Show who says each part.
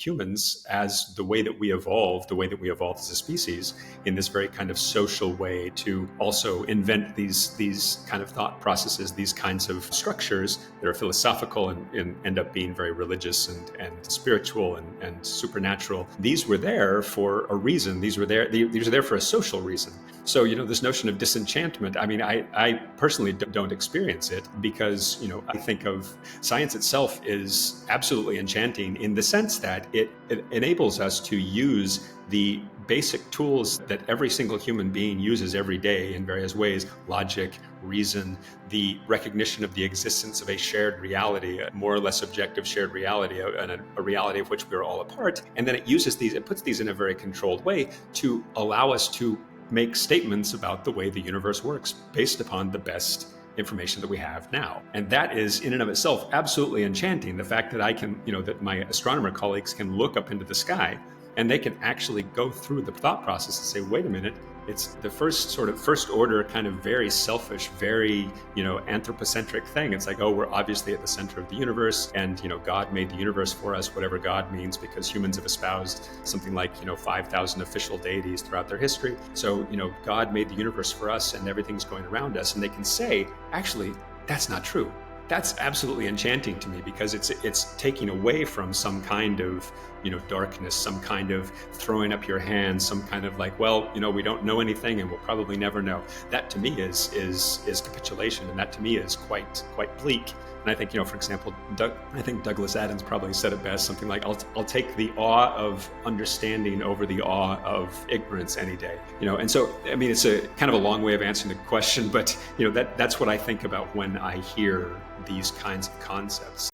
Speaker 1: humans as the way that we evolved as a species in this very kind of social way to also invent these kind of thought processes, these kinds of structures that are philosophical and end up being very religious and spiritual and supernatural. These were there for a reason. These were there for a social reason. So, this notion of disenchantment, I mean, I personally don't experience it because, I think of science itself is absolutely enchanting in the sense that it enables us to use the basic tools that every single human being uses every day in various ways: logic, reason, the recognition of the existence of a shared reality, a more or less objective shared reality, and a reality of which we're all a part. And then it puts these in a very controlled way to allow us to make statements about the way the universe works based upon the best information that we have now. And that is in and of itself absolutely enchanting. The fact that I can, that my astronomer colleagues can look up into the sky and they can actually go through the thought process and say, wait a minute, it's the first order kind of very selfish, very, anthropocentric thing. It's like, oh, we're obviously at the center of the universe and, God made the universe for us, whatever God means, because humans have espoused something like, 5,000 official deities throughout their history. So, God made the universe for us and everything's going around us. And they can say, actually, that's not true. That's absolutely enchanting to me because it's taking away from some kind of, darkness, some kind of throwing up your hands, some kind of like, well, we don't know anything and we'll probably never know. That to me is capitulation, and that to me is quite bleak. And I think, for example, I think Douglas Adams probably said it best, something like, I'll take the awe of understanding over the awe of ignorance any day. And so, I mean, it's a kind of a long way of answering the question, but, that's what I think about when I hear these kinds of concepts.